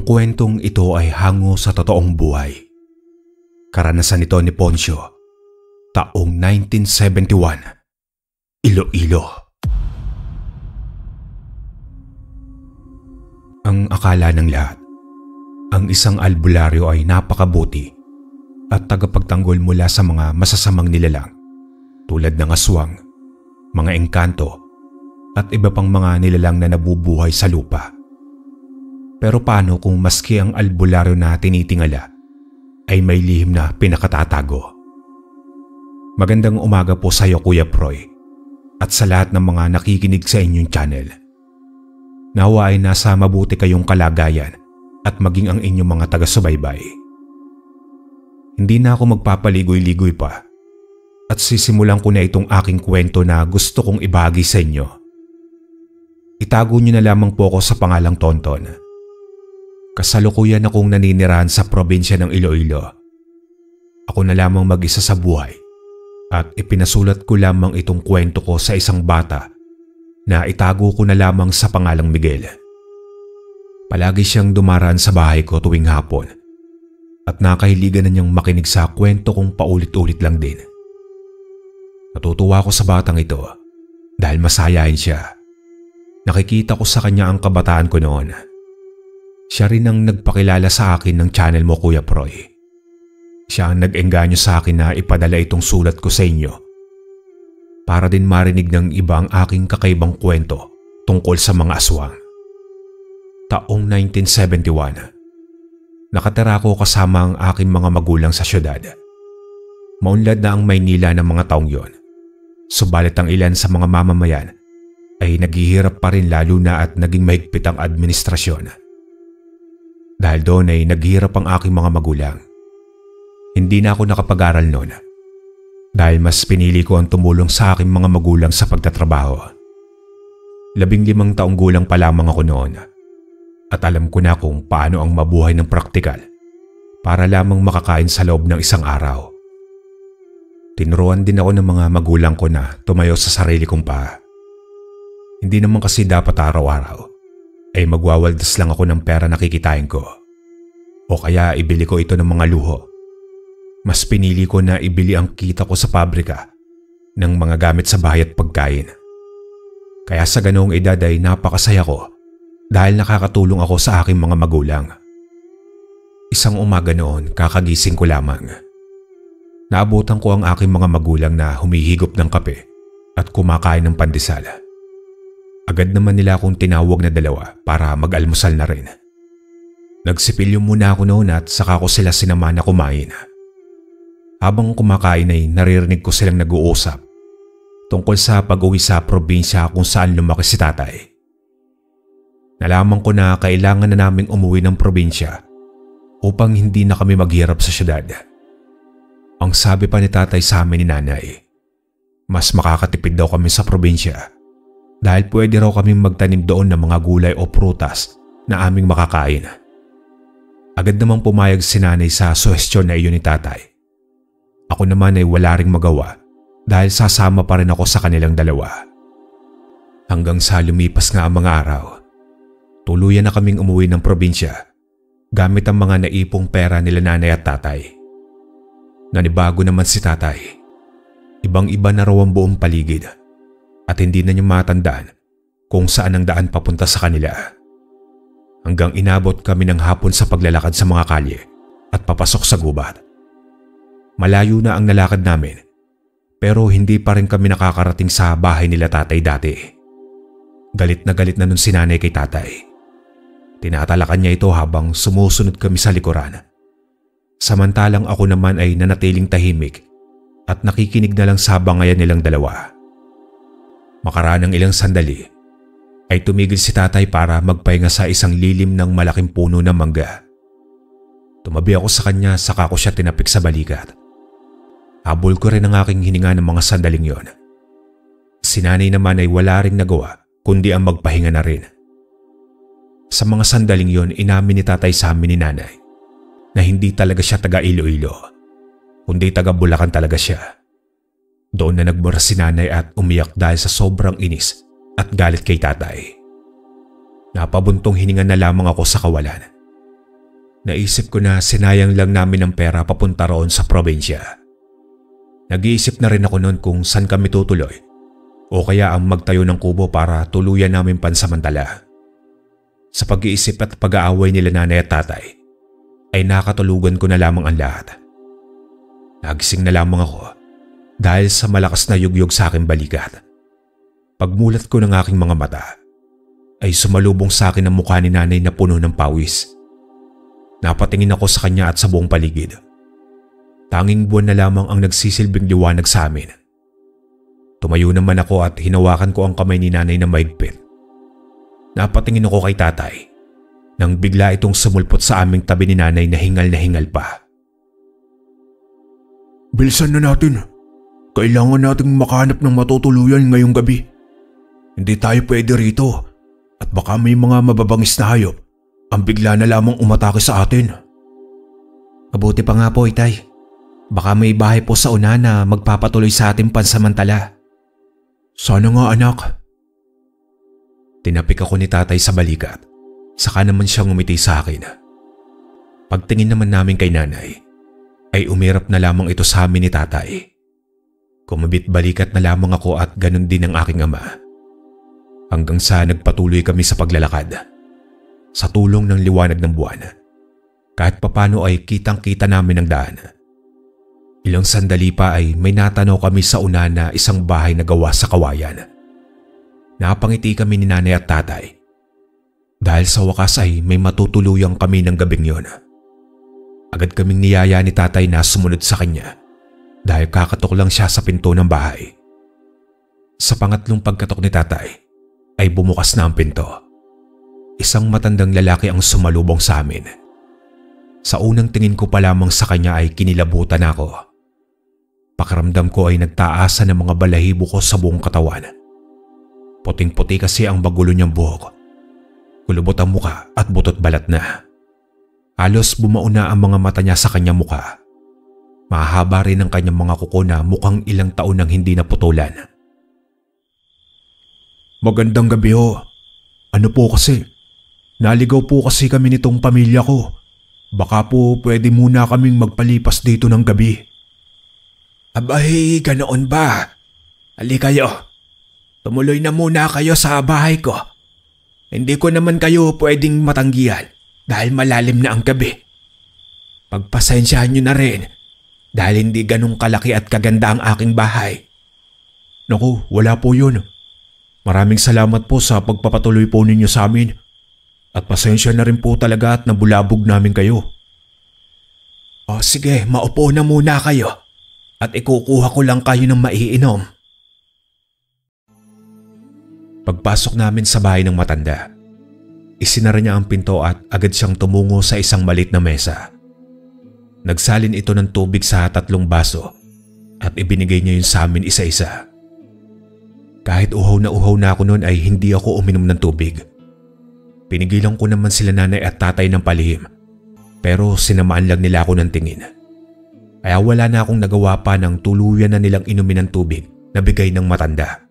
kwentong ito ay hango sa totoong buhay. Karanasan ito ni Poncio, taong 1971, Iloilo. Ang akala ng lahat, ang isang albularyo ay napakabuti at tagapagtanggol mula sa mga masasamang nilalang tulad ng aswang, mga engkanto at iba pang mga nilalang na nabubuhay sa lupa. Pero paano kung maski ang albularyo na tinitingala ay may lihim na pinakatatago? Magandang umaga po sa iyo, Kuya Proy, at sa lahat ng mga nakikinig sa inyong channel. Nawa ay nasa mabuti kayong kalagayan at maging ang inyong mga taga-subaybay. Hindi na ako magpapaligoy-ligoy pa at sisimulan ko na itong aking kwento na gusto kong ibahagi sa inyo. Itago niyo na lamang po ako sa pangalang Tonton. Kasalukuyan akong naninirahan sa probinsya ng Iloilo. Ako na lamang mag-isa sa buhay at ipinasulat ko lamang itong kwento ko sa isang bata na itago ko na lamang sa pangalang Miguel. Palagi siyang dumaraan sa bahay ko tuwing hapon at nakahiligan na niyang makinig sa kwento kong paulit-ulit lang din. Natutuwa ako sa batang ito dahil masayain siya. Nakikita ko sa kanya ang kabataan ko noon. Siya rin ang nagpakilala sa akin ng channel mo, Kuya Proy. Siya ang nag-engganyo sa akin na ipadala itong sulat ko sa inyo para din marinig ng iba ang aking kakaibang kwento tungkol sa mga aswang. Taong 1971, nakatira ko kasama ang aking mga magulang sa syudad. Maunlad na ang Maynila ng mga taong yon. Subalit ang ilan sa mga mamamayan ay naghihirap pa rin lalo na at naging mahigpit ang administrasyon. Dahil doon ay naghihirap ang aking mga magulang. Hindi na ako nakapag-aral noon dahil mas pinili ko ang tumulong sa aking mga magulang sa pagtatrabaho. 15 taong gulang pa lamang ako noon at alam ko na kung paano ang mabuhay ng praktikal para lamang makakain sa loob ng isang araw. Tinuruan din ako ng mga magulang ko na tumayo sa sarili kong paa. Hindi naman kasi dapat araw-araw ay magwawaldas lang ako ng pera na kikitain ko o kaya ibili ko ito ng mga luho. Mas pinili ko na ibili ang kita ko sa pabrika ng mga gamit sa bahay at pagkain. Kaya sa ganoong edad ay napakasaya ko dahil nakakatulong ako sa aking mga magulang. Isang umaga noon, kakagising ko lamang. Naabutan ko ang aking mga magulang na humihigop ng kape at kumakain ng pandesal. Agad naman nila akong tinawag na dalawa para mag-almusal na rin. Nagsipilyo muna ako noon at saka ko sila sinama na kumain. Habang kumakain ay naririnig ko silang nag-uusap tungkol sa pag-uwi sa probinsya kung saan lumaki si tatay. Nalaman ko na kailangan na naming umuwi ng probinsya upang hindi na kami maghirap sa syudad. Ang sabi pa ni tatay sa amin ni nanay, mas makakatipid daw kami sa probinsya dahil pwede raw kaming magtanim doon ng mga gulay o prutas na aming makakain. Agad namang pumayag si nanay sa suhestyon na iyon ni tatay. Ako naman ay wala ring magawa dahil sasama pa rin ako sa kanilang dalawa. Hanggang sa lumipas nga ang mga araw, tuluyan na kaming umuwi ng probinsya gamit ang mga naipong pera nila nanay at tatay. Nanibago naman si tatay. Ibang-iba na raw ang buong paligid at hindi na niya matandaan kung saan ang daan papunta sa kanila. Hanggang inabot kami ng hapon sa paglalakad sa mga kalye at papasok sa gubat. Malayo na ang nalakad namin pero hindi pa rin kami nakakarating sa bahay nila tatay dati. Galit na nun si nanay kay tatay. Tinatalakan niya ito habang sumusunod kami sa likuran. Samantalang ako naman ay nanatiling tahimik at nakikinig na lang sa bangayan nilang dalawa. Makaraan ng ilang sandali ay tumigil si tatay para magpahinga sa isang lilim ng malaking puno ng mangga. Tumabi ako sa kanya saka ko siya tinapik sa balikat. Habol ko rin ang aking hininga ng mga sandaling yon. Si nanay naman ay wala ring nagawa kundi ang magpahinga na rin. Sa mga sandaling yon, inamin ni tatay sa amin ni nanay na hindi talaga siya taga Iloilo, kundi taga Bulacan talaga siya. Doon na nagmura si nanay at umiyak dahil sa sobrang inis at galit kay tatay. Napabuntong hininga na lamang ako sa kawalan Naisip ko na sinayang lang namin ang pera papunta roon sa probinsya. Nag-iisip na rin ako noon kung saan kami tutuloy o kaya ang magtayo ng kubo para tuluyan namin pansamantala. Sa pag-iisip at pag-aaway nila nanay at tatay ay nakatulugan ko na lamang ang lahat. Nagising na lamang ako dahil sa malakas na yugyug sa aking balikat. Pagmulat ko ng aking mga mata ay sumalubong sa akin ang mukha ni nanay na puno ng pawis. Napatingin ako sa kanya at sa buong paligid. Tanging buwan na lamang ang nagsisilbing liwanag sa amin. Tumayo naman ako at hinawakan ko ang kamay ni nanay na maigpit. Napatingin ako kay tatay nang bigla itong sumulpot sa aming tabi ni nanay na hingal pa. Bilisan na natin. Kailangan nating makahanap ng matutuluyan ngayong gabi. Hindi tayo pwede rito at baka may mga mababangis na hayop ang bigla na lamang umatake sa atin. Mabuti pa nga po, Itay. Baka may bahay po sa una na magpapatuloy sa ating pansamantala. Sana nga, anak. Tinapik ako ni tatay sa balikat. Saka naman siyang ngumiti sa akin. Pagtingin naman namin kay nanay, ay umirap na lamang ito sa amin ni tatay. Kumabit balikat na lamang ako at ganun din ang aking ama. Hanggang sa nagpatuloy kami sa paglalakad. Sa tulong ng liwanag ng buwan, kahit papano ay kitang-kita namin ang daan. Ilang sandali pa ay may natanaw kami sa una na isang bahay na gawa sa kawayan. Napangiti kami ni nanay at tatay dahil sa wakas ay may matutuluyang kami ng gabing yon. Agad kaming niyaya ni tatay na sumunod sa kanya dahil kakatok lang siya sa pinto ng bahay. Sa pangatlong pagkatok ni tatay ay bumukas na ang pinto. Isang matandang lalaki ang sumalubong sa amin. Sa unang tingin ko pa lamang sa kanya ay kinilabutan ako. Pakiramdam ko ay nagtaasan ng mga balahibo ko sa buong katawan. Puting-puti kasi ang bagulo niyang buhok. Kulubot ang muka at butot balat na. Halos bumao na ang mga mata niya sa kanyang muka. Mahaba rin ang kanyang mga kuko na mukhang ilang taon nang hindi naputulan. Magandang gabi ho. Ano po kasi? Naligaw po kasi kami nitong pamilya ko. Baka po pwede muna kaming magpalipas dito ng gabi. Abay, ganoon ba? Ali kayo. Tumuloy na muna kayo sa bahay ko. Hindi ko naman kayo pwedeng matanggihan dahil malalim na ang gabi. Pagpasensyahan nyo na rin dahil hindi ganong kalaki at kaganda ang aking bahay. Naku, wala po yun. Maraming salamat po sa pagpapatuloy po ninyo sa amin. At pasensya na rin po talaga at nabulabog namin kayo. O sige, maupo na muna kayo. At ikukuha ko lang kayo ng maiinom. Pagpasok namin sa bahay ng matanda, isinara niya ang pinto at agad siyang tumungo sa isang maliit na mesa. Nagsalin ito ng tubig sa 3 baso at ibinigay niya yun sa amin isa-isa. Kahit uhaw na ako noon ay hindi ako uminom ng tubig. Pinigilan ko naman sila nanay at tatay ng palihim pero sinamaan lang nila ako ng tingin. Kaya wala na akong nagawa pa ng tuluyan na nilang inumin ng tubig na bigay ng matanda.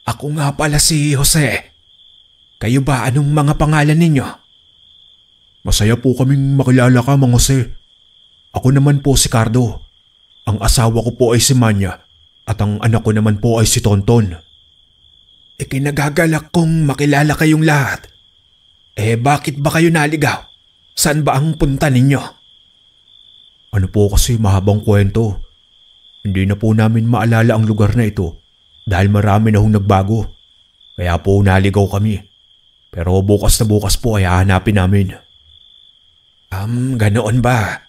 Ako nga pala si Jose. Kayo ba, anong mga pangalan ninyo? Masaya po kaming makilala ka, Mang Jose. Ako naman po si Cardo. Ang asawa ko po ay si Manya at ang anak ko naman po ay si Tonton. Ikinagagalak kong makilala kayong lahat. Bakit ba kayo naligaw? Saan ba ang punta ninyo? Ano po kasi mahabang kwento. Hindi na po namin maalala ang lugar na ito dahil marami na hong nagbago. Kaya po naligaw kami. Pero bukas na bukas po ay hahanapin namin. Ganoon ba?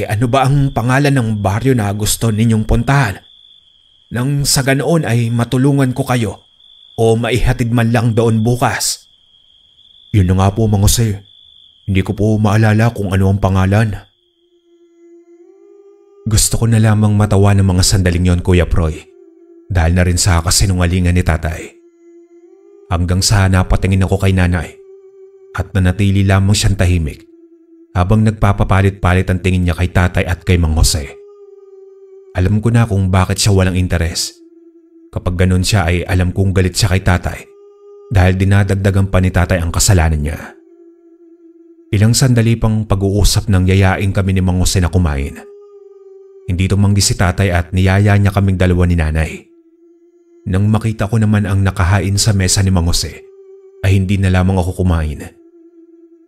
Ano ba ang pangalan ng baryo na gusto ninyong puntahan? Nang sa ganoon ay matulungan ko kayo o maihatid man lang doon bukas. Yun na nga po, Mang Jose. Hindi ko po maalala kung ano ang pangalan. Gusto ko na lamang matawa ng mga sandaling yon, Kuya Proy, dahil na rin sa kasinungalingan ni tatay. Hanggang sa napatingin ako kay nanay at nanatili lamang siyang tahimik habang nagpapapalit-palit ang tingin niya kay tatay at kay Mang Jose. Alam ko na kung bakit siya walang interes. Kapag ganun siya ay alam kong galit siya kay tatay dahil dinadagdagan pa ni tatay ang kasalanan niya. Ilang sandali pang pag-uusap nang yayain kami ni Mang Jose na kumain. Hindi tumanggi si tatay at niyaya niya kaming dalawa ni nanay. Nang makita ko naman ang nakahain sa mesa ni Mang Jose, ay hindi na lamang ako kumain.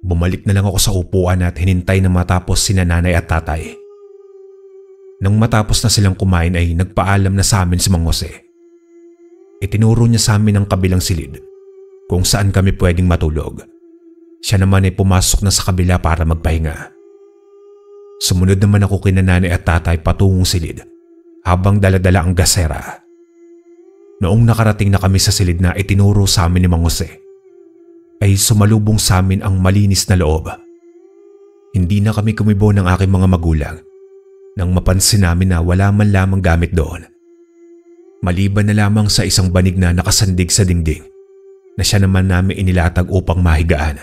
Bumalik na lang ako sa upuan at hinintay na matapos sina nanay at tatay. Nang matapos na silang kumain ay nagpaalam na sa amin si Mang Jose. Itinuro niya sa amin ang kabilang silid kung saan kami pwedeng matulog. Siya naman ay pumasok na sa kabila para magpahinga. Sumunod naman ako kina nanay at tatay patungong silid habang daladala ang gasera. Noong nakarating na kami sa silid na itinuro sa amin ni Mang Jose, ay sumalubong sa amin ang malinis na loob. Hindi na kami kumibo ng aking mga magulang nang mapansin namin na wala man lamang gamit doon. Maliban na lamang sa isang banig na nakasandig sa dingding na siya naman namin inilatag upang mahigaan.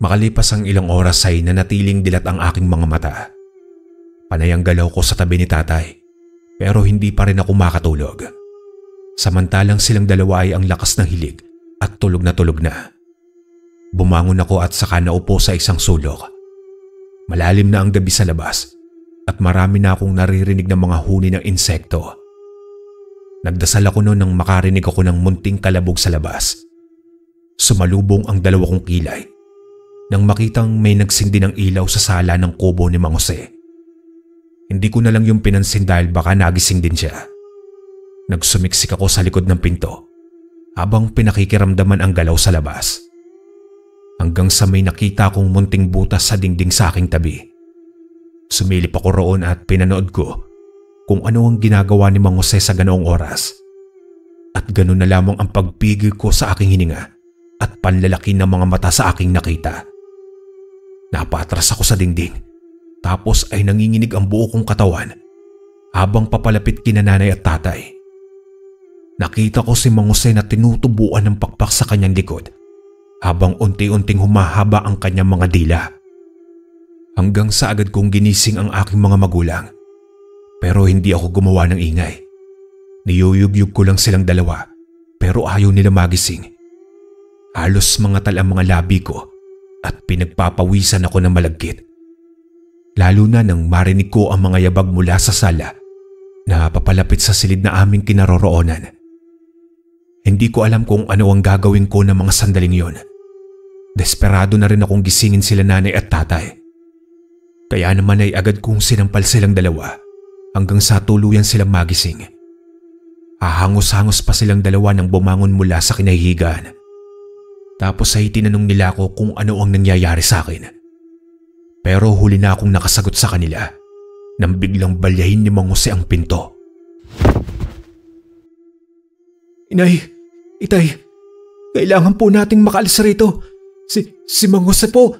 Makalipas ang ilang oras ay nanatiling dilat ang aking mga mata. Panay ang galaw ko sa tabi ni tatay pero hindi pa rin ako makatulog. Samantalang silang dalawa ay ang lakas ng hilig at tulog na tulog na. Bumangon ako at saka naupo sa isang sulok. Malalim na ang gabi sa labas at marami na akong naririnig ng mga huni ng insekto. Nagdasal ako noon nang makarinig ako ng munting kalabog sa labas. Sumalubong ang dalawa kong kilay nang makitang may nagsindi ng ilaw sa sala ng kubo ni Mang Jose. Hindi ko na lang yung pinansin dahil baka nagising din siya. Nagsumiksik ako sa likod ng pinto habang pinakikiramdaman ang galaw sa labas. Hanggang sa may nakita kong munting butas sa dingding sa aking tabi. Sumilip ako roon at pinanood ko kung ano ang ginagawa ni Mang Jose sa ganoong oras. At ganoon na lamang ang pagpigil ko sa aking hininga at panlalaki ng mga mata sa aking nakita. Napatras ako sa dingding tapos ay nanginginig ang buo kong katawan habang papalapit kina nanay at tatay. Nakita ko si Mang Jose na tinutubuan ng pakpak sa kanyang likod habang unti-unting humahaba ang kanyang mga dila. Hanggang sa agad kong ginising ang aking mga magulang. Pero hindi ako gumawa ng ingay. Niyuyugyug ko lang silang dalawa pero ayaw nila magising. Halos mangatal ang mga labi ko at pinagpapawisan ako ng malagkit. Lalo na nang marinig ko ang mga yabag mula sa sala na papalapit sa silid na aming kinaroroonan. Hindi ko alam kung ano ang gagawin ko ng mga sandaling yon. Desperado na rin akong gisingin sila nanay at tatay. Kaya naman ay agad kong sinampal silang dalawa hanggang sa tuluyan silang magising. Ahangos-hangos pa silang dalawa nang bumangon mula sa kinahihigaan. Tapos ay tinanong nila ako kung ano ang nangyayari sa akin. Pero huli na akong nakasagot sa kanila nang biglang balyahin ni Mang Jose ang pinto. Inay, itay, kailangan po nating makaalis rito. Si Mang Jose po,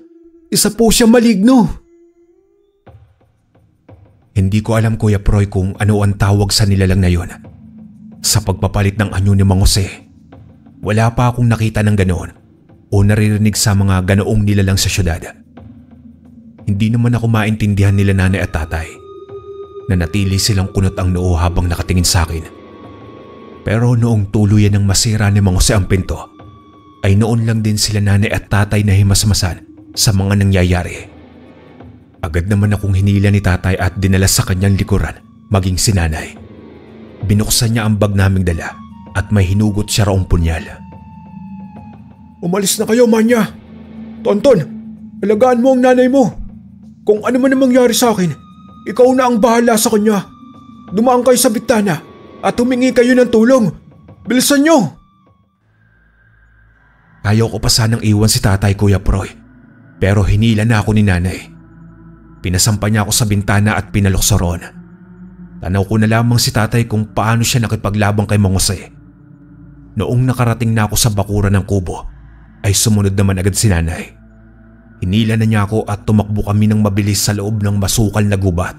isa po siya maligno. Hindi ko alam Kuya Proy kung ano ang tawag sa nilalang na yon. Sa pagpapalit ng anyo ni Mang Jose, wala pa akong nakita ng ganoon o naririnig sa mga ganoong nilalang sa syudad. Hindi naman ako maintindihan nila nanay at tatay. Nanatili silang kunot ang noo habang nakatingin sa akin. Pero noong tuluyan ng masira ni Mang Jose ang pinto, ay noon lang din sila nanay at tatay na himasmasan sa mga nangyayari. Agad naman akong hinila ni tatay at dinala sa kanyang likuran maging si nanay. Binuksan niya ang bag naming dala at may hinugot siya raong punyal. Umalis na kayo, Manya! Tonton, alagaan mo ang nanay mo. Kung ano man ang mangyari sa akin, ikaw na ang bahala sa kanya. Dumaan kayo sa bitana at humingi kayo ng tulong. Bilisan niyo! Ayaw ko pa sanang iwan si tatay, Kuya Proy. Pero hinila na ako ni nanay. Pinasampa niya ako sa bintana at pinalukso roon. Tanaw ko na lamang si tatay kung paano siya nakipaglabang kay Mang Jose. Noong nakarating na ako sa bakuran ng kubo, ay sumunod naman agad si nanay. Hinila na niya ako at tumakbo kami ng mabilis sa loob ng masukal na gubat.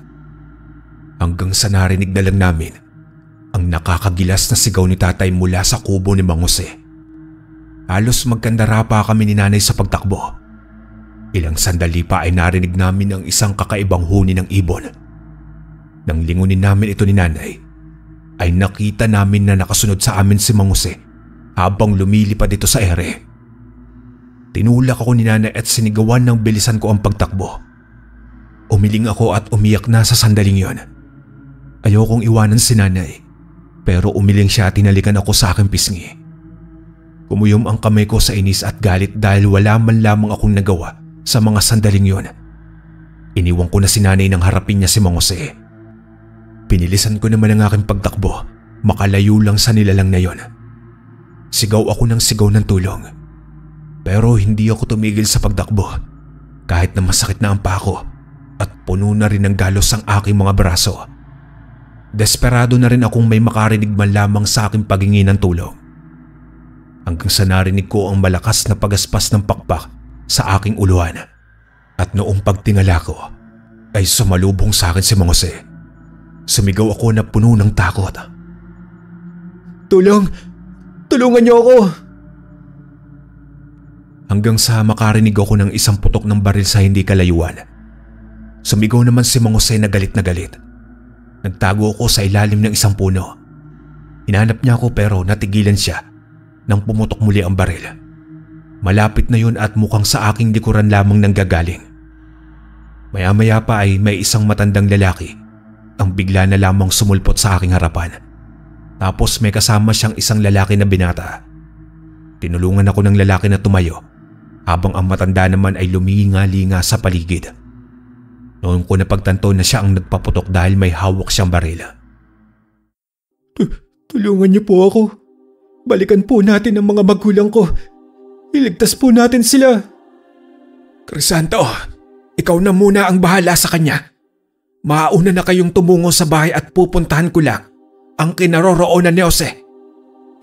Hanggang sa narinig na lang namin ang nakakagilas na sigaw ni tatay mula sa kubo ni Mang Jose. Halos magkandara pa kami ni nanay sa pagtakbo. Ilang sandali pa ay narinig namin ang isang kakaibang huni ng ibon. Nang lingunin namin ito ni nanay, ay nakita namin na nakasunod sa amin si Mang Jose habang lumilipad ito sa ere. Tinulak ako ni nanay at sinigawan ng bilisan ko ang pagtakbo. Umiling ako at umiyak na sa sandaling yon. Ayokong iwanan si nanay, pero umiling siya at tinalikan ako sa aking pisngi. Kumuyom ang kamay ko sa inis at galit dahil wala man lamang akong nagawa sa mga sandaling yon. Iniwan ko na si nanay nang harapin niya si Mang Jose. Pinilisan ko naman ang aking pagtakbo, makalayo lang sa nilalang na yon. Sigaw ako ng sigaw ng tulong. Pero hindi ako tumigil sa pagtakbo kahit na masakit na ang pako at puno na rin ng galos ang aking mga braso. Desperado na rin akong may makarinig man lamang sa aking paghingi ng tulong. Hanggang sa narinig ko ang malakas na pagaspas ng pakpak sa aking uluhan. At noong pagtingala ko ay sumalubong sa akin si Mang Jose. Sumigaw ako na puno ng takot. "Tulong! Tulungan niyo ako!" Hanggang sa makarinig ako ng isang putok ng baril sa hindi kalayuan. Sumigaw naman si Mang Jose na galit na galit. Nagtago ako sa ilalim ng isang puno. Hinanap niya ako pero natigilan siya nang pumutok muli ang baril. Malapit na yun at mukhang sa aking likuran lamang nanggagaling. Maya-maya pa ay may isang matandang lalaki ang bigla na lamang sumulpot sa aking harapan. Tapos may kasama siyang isang lalaki na binata. Tinulungan ako ng lalaki na tumayo habang ang matanda naman ay luminga-linga sa paligid. Noon ko napagtanto na siya ang nagpaputok dahil may hawak siyang baril. "Tulungan niyo po ako. Balikan po natin ang mga magulang ko. Iligtas po natin sila." "Crisanto, ikaw na muna ang bahala sa kanya. Mauna na kayong tumungo sa bahay at pupuntahan ko lang ang kinaroroonan ni Jose.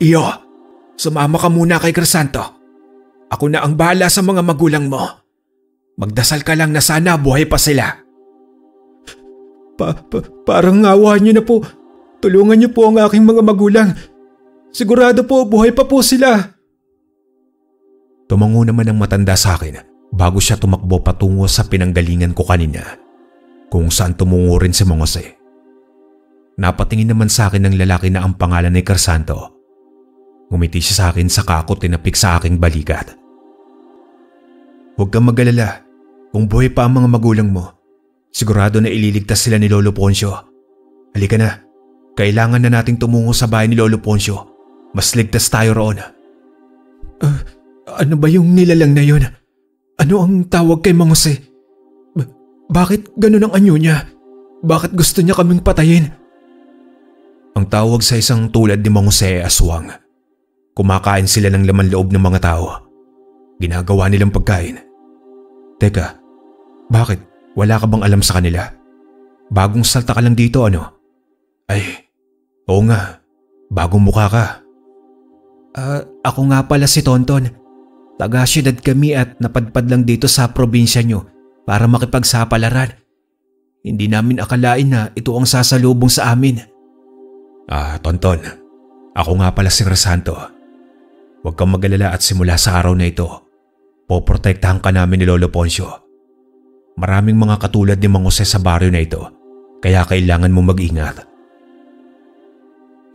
Iyo, sumama ka muna kay Crisanto. Ako na ang bahala sa mga magulang mo. Magdasal ka lang na sana buhay pa sila." Parang awa niyo na po. Tulungan niyo po ang aking mga magulang. Sigurado po buhay pa po sila." Tumango naman ang matanda sa akin bago siya tumakbo patungo sa pinanggalingan ko kanina, kung saan tumungo rin si Mang Jose. Napatingin naman sa akin ng lalaki na ang pangalan ay Crisanto. Ngumiti siya sa akin saka ako tinapik sa aking balikat. "Huwag kang mag-alala. Kung buhay pa ang mga magulang mo, sigurado na ililigtas sila ni Lolo Poncio. Halika na. Kailangan na nating tumungo sa bahay ni Lolo Poncio. Mas ligtas tayo roon." Ano ba yung nilalang na yun? Ano ang tawag kay Mang Jose? Bakit ganun ang anyo niya? Bakit gusto niya kaming patayin? Ang tawag sa isang tulad ni Mang Jose ay aswang. Kumakain sila ng laman loob ng mga tao. Ginagawa nilang pagkain. Teka, bakit? Wala ka bang alam sa kanila? Bagong salta ka lang dito ano? Ay, oo nga. Bagong mukha ka. Ako nga pala si Tonton. Taga-syudad kami at napadpad lang dito sa probinsya nyo para makipagsapalaran. Hindi namin akalain na ito ang sasalubong sa amin. Tonton. Ako nga pala si Crisanto. Huwag kang mag-alala at simula sa araw na ito, poprotektahan ka namin ni Lolo Poncio. Maraming mga katulad ni Mang Jose sa baryo na ito, kaya kailangan mo mag-ingat.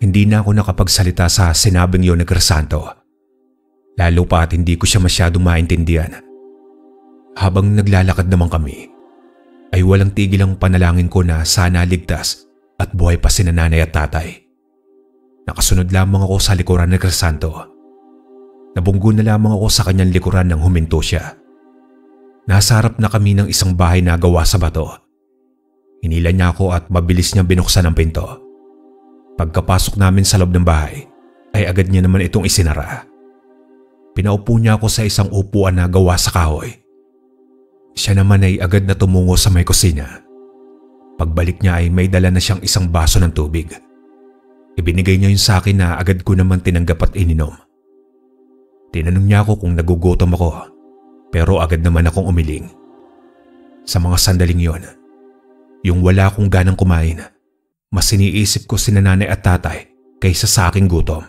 Hindi na ako nakapagsalita sa sinabing yun ni Crisanto. Lalo pa at hindi ko siya masyadong maintindihan. Habang naglalakad naman kami, ay walang tigil ang panalangin ko na sana ligtas at buhay pa sina nanay at tatay. Nakasunod lamang ako sa likuran ni Crisanto. Nabunggo na lamang ako sa kanyang likuran nang huminto siya. Nasa harap na kami ng isang bahay na gawa sa bato. Hinila niya ako at mabilis niya binuksan ang pinto. Pagkapasok namin sa loob ng bahay, ay agad niya naman itong isinara. Pinaupo niya ako sa isang upuan na gawa sa kahoy. Siya naman ay agad na tumungo sa may kusina. Pagbalik niya ay may dala na siyang isang baso ng tubig. Ibinigay niya yun sa akin na agad ko naman tinanggap at ininom. Tinanong niya ako kung nagugutom ako, pero agad naman akong umiling. Sa mga sandaling yon, yung wala akong ganang kumain, mas iniisip ko sina nanay at tatay kaysa sa aking gutom.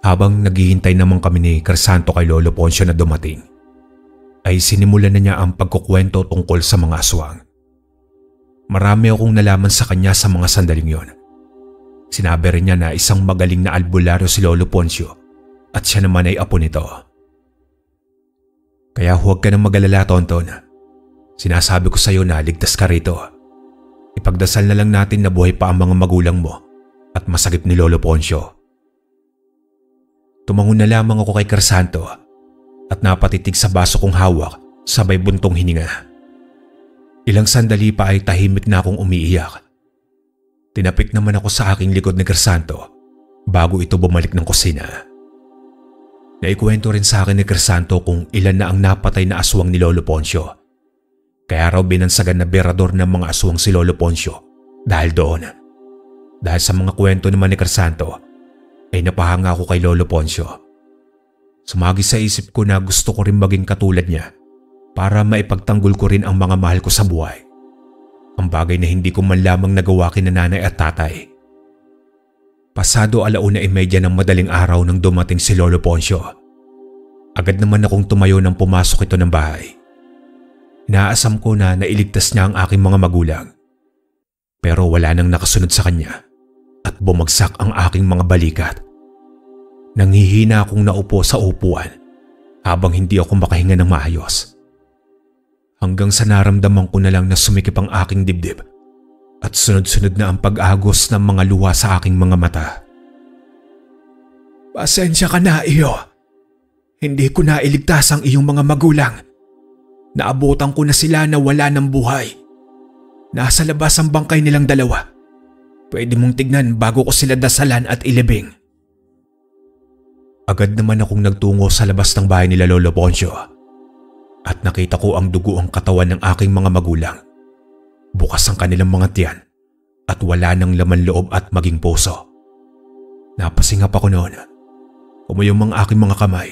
Habang naghihintay naman kami ni Crisanto kay Lolo Poncio na dumating, ay sinimulan na niya ang pagkukwento tungkol sa mga aswang. Marami akong nalaman sa kanya sa mga sandaling yon. Sinabi rin niya na isang magaling na albularyo si Lolo Poncio at siya naman ay apo nito. Kaya huwag ka nang mag-alala, Tonton. Sinasabi ko sa iyo na ligtas ka rito. Ipagdasal na lang natin na buhay pa ang mga magulang mo at masagip ni Lolo Poncio. Tumangon na lamang ako kay Crisanto at napatitig sa baso kong hawak sabay buntong hininga. Ilang sandali pa ay tahimik na akong umiiyak. Tinapik naman ako sa aking likod ni Crisanto bago ito bumalik ng kusina. Naikwento rin sa akin ni Crisanto kung ilan na ang napatay na aswang ni Lolo Poncio. Kaya raw binansagan na berador ng mga aswang si Lolo Poncio dahil doon. Dahil sa mga kwento naman ni Crisanto ay napahanga ako kay Lolo Poncio. Sumagi sa isip ko na gusto ko rin maging katulad niya para maipagtanggol ko rin ang mga mahal ko sa buhay. Ang bagay na hindi ko man lamang nagawa kina nanay at tatay. Pasado 1:30 ng madaling araw nang dumating si Lolo Poncio. Agad naman akong tumayo nang pumasok ito ng bahay. Inaasam ko na nailigtas niya ang aking mga magulang. Pero wala nang nakasunod sa kanya at bumagsak ang aking mga balikat. Nanghihina akong naupo sa upuan habang hindi ako makahinga ng maayos. Hanggang sa naramdaman ko na lang na sumikip ang aking dibdib at sunod-sunod na ang pag-agos ng mga luha sa aking mga mata. Pasensya ka na, iyo. Hindi ko na iligtas ang iyong mga magulang. Naabutan ko na sila na wala ng buhay. Nasa labas ang bangkay nilang dalawa. Pwede mong tignan bago ko sila dasalan at ilibing. Agad naman akong nagtungo sa labas ng bahay nila Lolo Poncio at nakita ko ang dugo ang katawan ng aking mga magulang. Bukas ang kanilang mga tiyan at wala nang laman loob at maging puso. Napasingap ako noon. Umuyong ang aking mga kamay.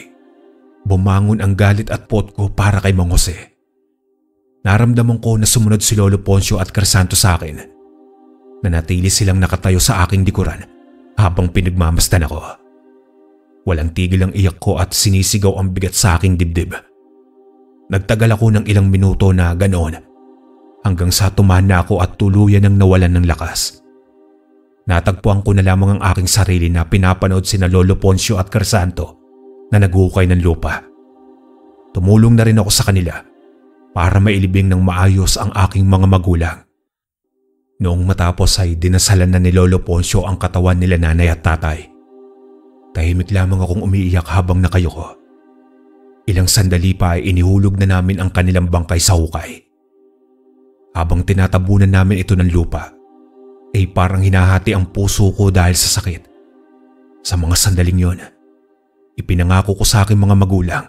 Bumangon ang galit at pot ko para kay Mang Jose. Naramdaman ko na sumunod si Lolo Poncio at Crisanto sa akin. Nanatili silang nakatayo sa aking likuran habang pinagmamasdan ako. Walang tigil ang iyak ko at sinisigaw ang bigat sa aking dibdib. Nagtagal ako ng ilang minuto na ganoon hanggang sa tumana ako at tuluyan ng nawalan ng lakas. Natagpuan ko na lamang ang aking sarili na pinapanood sina Lolo Poncio at Crisanto na naghukay ng lupa. Tumulong na rin ako sa kanila para mailibing ng maayos ang aking mga magulang. Noong matapos ay dinasalan na ni Lolo Poncio ang katawan nila nanay at tatay. Tahimik lamang akong umiiyak habang nakayuko. Ilang sandali pa ay inihulog na namin ang kanilang bangkay sa hukay. Habang tinatabunan namin ito ng lupa, ay parang hinahati ang puso ko dahil sa sakit. Sa mga sandaling yon, ipinangako ko sa aking mga magulang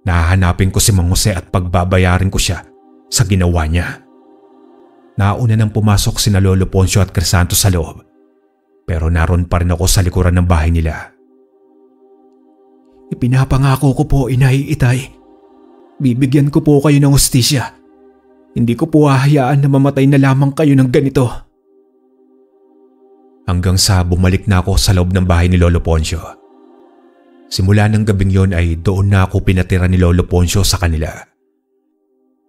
na hahanapin ko si Mang Jose at pagbabayarin ko siya sa ginawa niya. Nauna nang pumasok sina Lolo Poncio at Crisanto sa loob, pero naroon pa rin ako sa likuran ng bahay nila. Ipinapangako ko po, Inay Itay. Bibigyan ko po kayo ng hustisya. Hindi ko po hahayaan na mamatay na lamang kayo ng ganito. Hanggang sa bumalik na ako sa loob ng bahay ni Lolo Poncio. Simula ng gabing yon ay doon na ako pinatira ni Lolo Poncio sa kanila.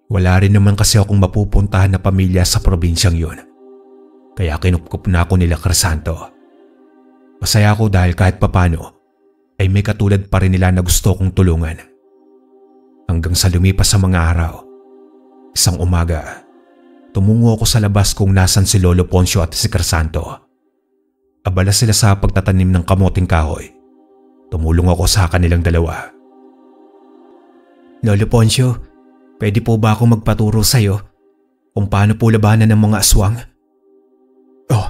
Wala rin naman kasi akong mapupuntahan na pamilya sa probinsyang yon. Kaya kinupkup na ako nila Crisanto. Masaya ako dahil kahit papano ay may katulad pa rin nila na gusto kong tulungan. Hanggang sa lumipas sa mga araw, isang umaga, tumungo ako sa labas kung nasan si Lolo Poncio at si Crisanto. Abala sila sa pagtatanim ng kamoting kahoy. Tumulong ako sa kanilang dalawa. Lolo Poncio, pwede po ba akong magpaturo sa iyo kung paano po labanan ng mga aswang? Oh,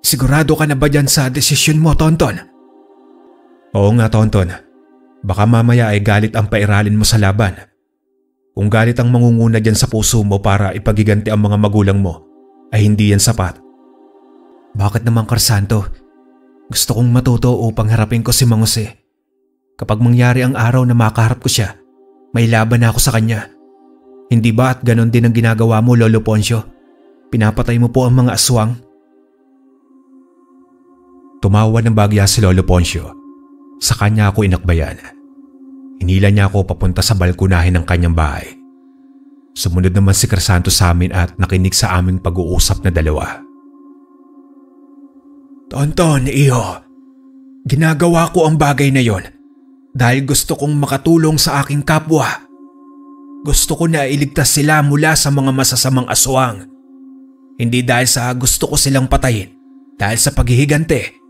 sigurado ka na ba dyan sa desisyon mo, Tonton? Oo nga, Tonton. Baka mamaya ay galit ang pairalin mo sa laban. Kung galit ang mangunguna dyan sa puso mo para ipagiganti ang mga magulang mo, ay hindi yan sapat. Bakit naman, Crisanto? Gusto kong matuto upang harapin ko si Mang Jose. Kapag mangyari ang araw na makaharap ko siya, may laban na ako sa kanya. Hindi ba at ganon din ang ginagawa mo, Lolo Poncio? Pinapatay mo po ang mga aswang? Tumawa ng bagya si Lolo Poncio. Sa kanya ako inakbayan. Hinila niya ako papunta sa balkonahin ng kanyang bahay. Sumunod naman si Crisanto sa amin at nakinig sa aming pag-uusap na dalawa. Tonton, iyo. Ginagawa ko ang bagay na yon dahil gusto kong makatulong sa aking kapwa Gusto ko na iligtas sila mula sa mga masasamang aswang. Hindi dahil sa gusto ko silang patayin, dahil sa paghihigante.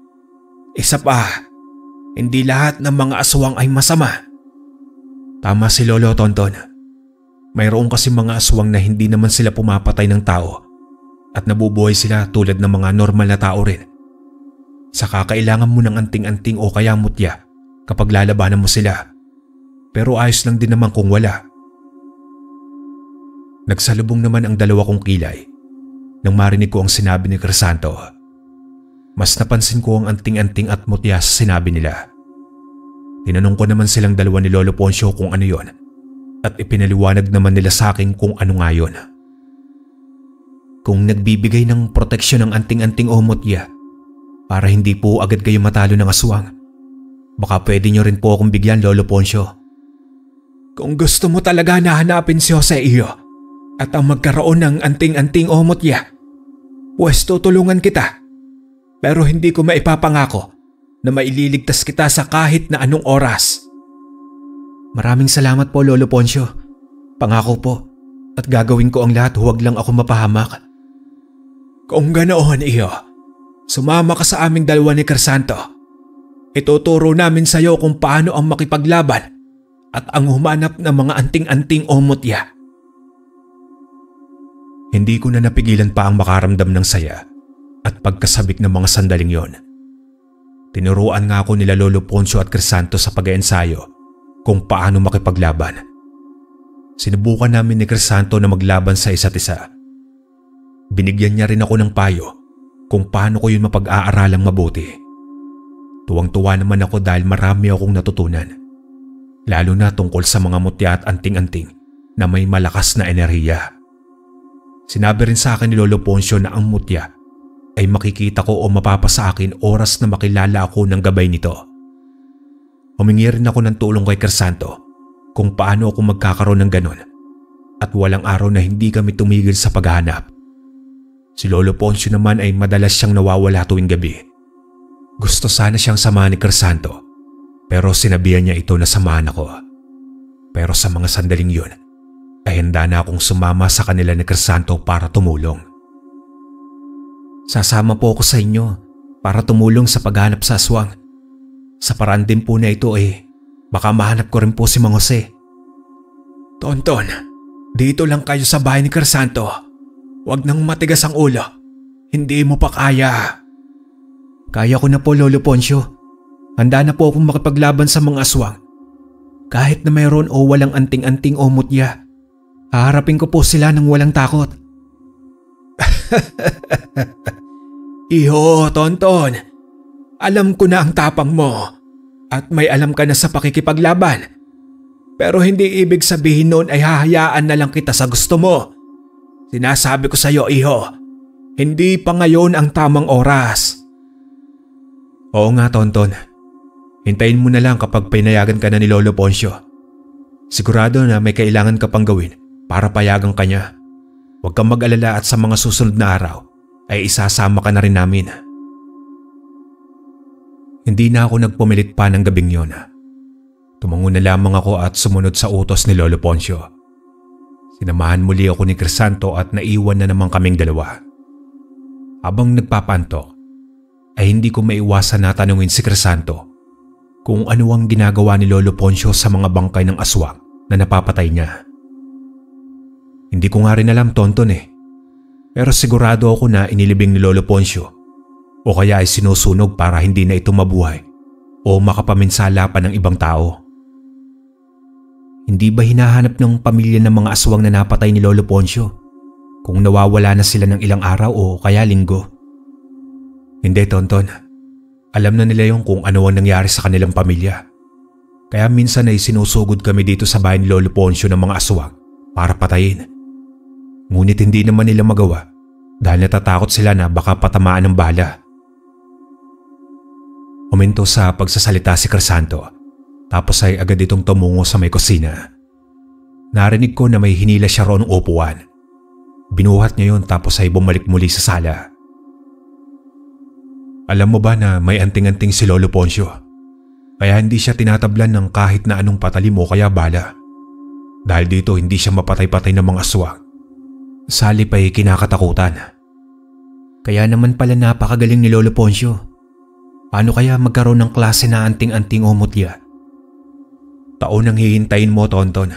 Isa pa, hindi lahat ng mga aswang ay masama. Tama si Lolo Tonton. Mayroon kasi mga aswang na hindi naman sila pumapatay ng tao at nabubuhay sila tulad ng mga normal na tao rin. Saka kailangan mo ng anting-anting o kaya mutya kapag lalabanan mo sila. Pero ayos lang din naman kung wala. Nagsalubong naman ang dalawa kong kilay nang marinig ko ang sinabi ni Crisanto. Mas napansin ko ang anting-anting at mutya sa sinabi nila. Tinanong ko naman silang dalawa ni Lolo Poncio kung ano yon at ipinaliwanag naman nila sa akin kung ano nga yon. Kung nagbibigay ng proteksyon ng anting-anting o mutya para hindi po agad kayo matalo ng aswang, baka pwede nyo rin po akong bigyan, Lolo Poncio. Kung gusto mo talaga na hanapin si Jose iyo at ang magkaroon ng anting-anting o mutya, pues tutulungan kita. Pero hindi ko maipapangako na maililigtas kita sa kahit na anong oras. Maraming salamat po, Lolo Poncio. Pangako po at gagawin ko ang lahat, huwag lang ako mapahamak. Kung ganoon iyo, sumama ka sa aming dalawa ni Crisanto. Ituturo namin sa iyo kung paano ang makipaglaban at ang humanap ng mga anting-anting o mutya. Hindi ko na napigilan pa ang makaramdam ng saya at pagkasabik ng mga sandaling yon. Tinuruan nga ako nila Lolo Poncio at Crisanto sa pag-eensayo kung paano makipaglaban. Sinubukan namin ni Crisanto na maglaban sa isa't isa. Binigyan niya rin ako ng payo kung paano ko yun mapag-aaralang mabuti. Tuwang-tuwa naman ako dahil marami akong natutunan. Lalo na tungkol sa mga mutya at anting-anting na may malakas na enerhiya. Sinabi rin sa akin ni Lolo Poncio na ang mutya ay makikita ko o mapapasa akin oras na makilala ako ng gabay nito. Humingi rin ako ng tulong kay Crisanto kung paano ako magkakaroon ng ganon at walang araw na hindi kami tumigil sa paghahanap. Si Lolo Poncio naman ay madalas siyang nawawala tuwing gabi. Gusto sana siyang samahan ni Crisanto pero sinabihan niya ito na samahan ako. Pero sa mga sandaling yun ay handa na akong sumama sa kanila ni Crisanto para tumulong. Sasama po ako sa inyo para tumulong sa paghanap sa aswang. Sa paraan din po na ito baka mahanap ko rin po si Mang Jose. Tonton, dito lang kayo sa bahay ni Crisanto. Huwag nang matigas ang ulo. Hindi mo pa kaya. Kaya ko na po, Lolo Poncio. Handa na po akong makipaglaban sa mga aswang. Kahit na mayroon o walang anting-anting o mutya, haharapin ko po sila ng walang takot. Iho, Tonton. Alam ko na ang tapang mo at may alam ka na sa pakikipaglaban. Pero hindi ibig sabihin noon ay hahayaan na lang kita sa gusto mo. Sinasabi ko sa iyo, iho, hindi pa ngayon ang tamang oras. Oo nga, Tonton. Hintayin mo na lang kapag pinayagan ka na ni Lolo Poncio. Sigurado na may kailangan ka pang gawin para payagan ka niya. Huwag kang mag-alala at sa mga susunod na araw ay isasama ka na rin namin. Hindi na ako nagpumilit pa ng gabing yon. Tumango na lamang ako at sumunod sa utos ni Lolo Poncio. Sinamahan muli ako ni Crisanto at naiwan na naman kaming dalawa. Habang nagpapantok, ay hindi ko maiwasan na tanungin si Crisanto kung ano ang ginagawa ni Lolo Poncio sa mga bangkay ng aswang na napapatay niya. Hindi ko nga rin alam, Tonton Pero sigurado ako na inilibing ni Lolo Poncio o kaya ay sinusunog para hindi na ito mabuhay o makapaminsala pa ng ibang tao. Hindi ba hinahanap ng pamilya ng mga aswang na napatay ni Lolo Poncio kung nawawala na sila ng ilang araw o kaya linggo? Hindi, Tonton. Alam na nila yung kung ano ang nangyari sa kanilang pamilya. Kaya minsan ay sinusugod kami dito sa bahay ni Lolo Poncio ng mga aswang para patayin. Ngunit hindi naman nila magawa dahil natatakot sila na baka patamaan ng bala. Huminto sa pagsasalita si Crisanto. Tapos ay agad itong tumungo sa may kusina. Narinig ko na may hinila siya roon ng upuan. Binuhat niya yun tapos ay bumalik muli sa sala. Alam mo ba na may anting-anting si Lolo Poncio? Kaya hindi siya tinatablan ng kahit na anong patalim o kaya bala. Dahil dito hindi siya mapatay-patay ng mga aswang. Salip ay kinakatakutan. Kaya naman pala napakagaling ni Lolo Poncio. Paano kaya magkaroon ng klase na anting-anting o mutya? Taon ang hihintayin mo, Tonton.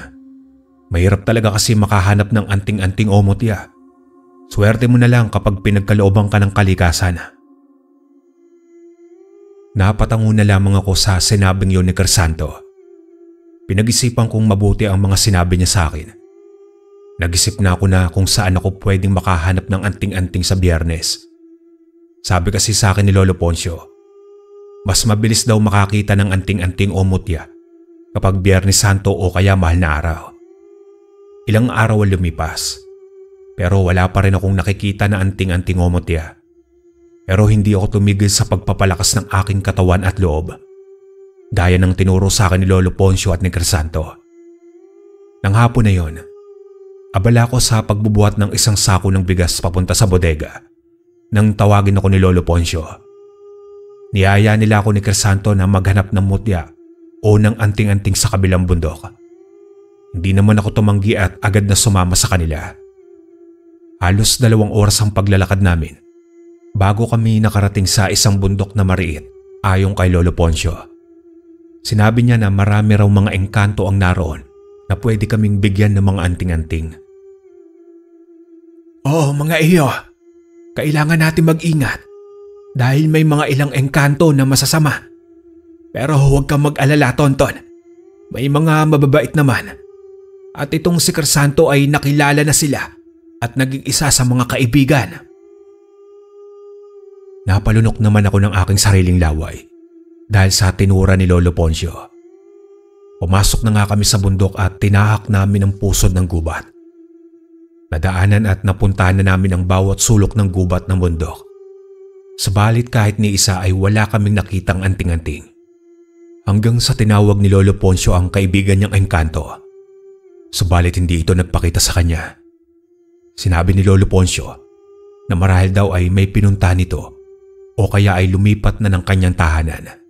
Mahirap talaga kasi makahanap ng anting-anting o mutya. Swerte mo na lang kapag pinagkalooban ka ng kalikasan. Napatango na lamang ako sa sinabing yun ni Crisanto. Pinag-isipan kong mabuti ang mga sinabi niya sa akin. Nag-isip na ako na kung saan ako pwedeng makahanap ng anting-anting sa Biyernes. Sabi kasi sa akin ni Lolo Poncio, mas mabilis daw makakita ng anting-anting o mutya kapag Biyernes Santo o kaya mahal na araw. Ilang araw ang lumipas, pero wala pa rin akong nakikita na anting-anting o mutya. Pero hindi ako tumigil sa pagpapalakas ng aking katawan at loob, gaya ng tinuro sa akin ni Lolo Poncio at ni Crisanto. Nang hapon na yon, abala ko sa pagbubuhat ng isang sako ng bigas papunta sa bodega nang tawagin ako ni Lolo Poncio. Niyaya nila ako ni Crisanto na maghanap ng mutya o ng anting-anting sa kabilang bundok. Hindi naman ako tumanggi at agad na sumama sa kanila. Halos 2 oras ang paglalakad namin bago kami nakarating sa isang bundok na mariit ayon kay Lolo Poncio. Sinabi niya na marami raw mga engkanto ang naroon na pwede kaming bigyan ng mga anting-anting. Oo mga iyo, kailangan natin mag-ingat dahil may mga ilang engkanto na masasama. Pero huwag kang mag-alala, Tonton. May mga mababait naman. At itong si Crisanto ay nakilala na sila at naging isa sa mga kaibigan. Napalunok naman ako ng aking sariling laway dahil sa tinura ni Lolo Poncio. Pumasok na nga kami sa bundok at tinahak namin ang pusod ng gubat. Nadaanan at napuntahan na namin ang bawat sulok ng gubat ng bundok. Subalit kahit ni isa ay wala kaming nakitang anting-anting. Hanggang sa tinawag ni Lolo Poncio ang kaibigan niyang engkanto. Subalit hindi ito nagpakita sa kanya. Sinabi ni Lolo Poncio na marahil daw ay may pinunta nito o kaya ay lumipat na ng kanyang tahanan.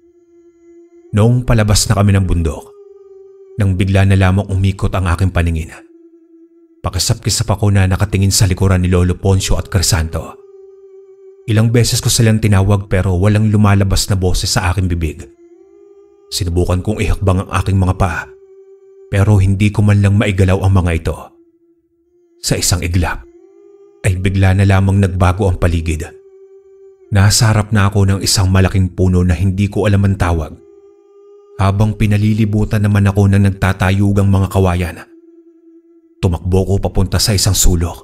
Noong palabas na kami ng bundok, nang bigla na lamang umikot ang aking paningin. Pakisap-kisap ako na nakatingin sa likuran ni Lolo Poncio at Crisanto. Ilang beses ko silang tinawag pero walang lumalabas na boses sa aking bibig. Sinubukan kong ihakbang ang aking mga paa pero hindi ko man lang maigalaw ang mga ito. Sa isang iglap ay bigla na lamang nagbago ang paligid. Nasa harap na ako ng isang malaking puno na hindi ko alam ang tawag. Habang pinalilibutan naman ako ng nagtatayugang mga kawayan. Tumakbo ko papunta sa isang sulok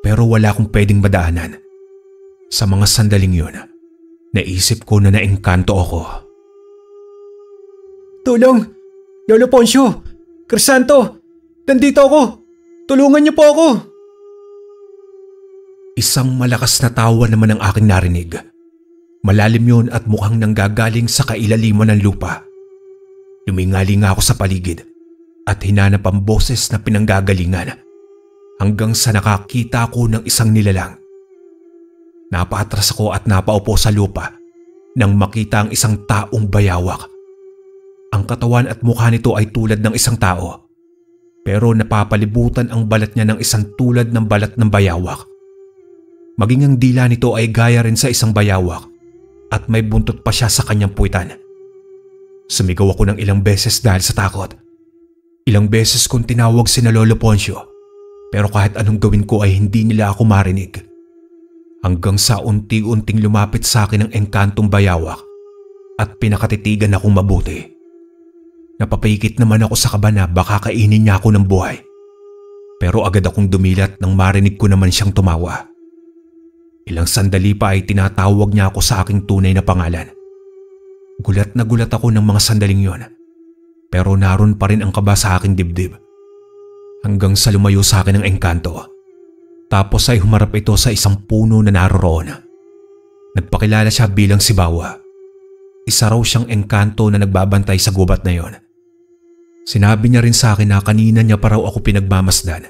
pero wala akong pwedeng madaanan. Sa mga sandaling yun, naisip ko na naengkanto ako. Tulong! Lolo Poncio! Crisanto! Nandito ako! Tulungan niyo po ako! Isang malakas na tawa naman ang aking narinig. Malalim yun at mukhang nanggagaling sa kailaliman ng lupa. Lumingali nga ako sa paligid at hinanap ang boses na pinanggagalingan hanggang sa nakakita ako ng isang nilalang. Napaatras ako at napaupo sa lupa nang makita ang isang taong bayawak. Ang katawan at mukha nito ay tulad ng isang tao pero napapalibutan ang balat niya ng isang tulad ng balat ng bayawak. Maging ang dila nito ay gaya rin sa isang bayawak at may buntot pa siya sa kanyang puwitan. Sumigaw ako ng ilang beses dahil sa takot. Ilang beses kong tinawag sina Lolo Poncio pero kahit anong gawin ko ay hindi nila ako marinig. Hanggang sa unti-unting lumapit sa akin ang engkantong bayawak at pinakatitigan akong mabuti. Napapikit naman ako sa kaba na baka kainin niya ako ng buhay. Pero agad akong dumilat nang marinig ko naman siyang tumawa. Ilang sandali pa ay tinatawag niya ako sa aking tunay na pangalan. Gulat na gulat ako ng mga sandaling yon. Pero naroon pa rin ang kaba sa aking dibdib. Hanggang sa lumayo sa akin ang engkanto. Tapos ay humarap ito sa isang puno na naroroon. Nagpakilala siya bilang si Bawa. Isa raw siyang engkanto na nagbabantay sa gubat na yon. Sinabi niya rin sa akin na kanina niya pa raw ako pinagmamasdan.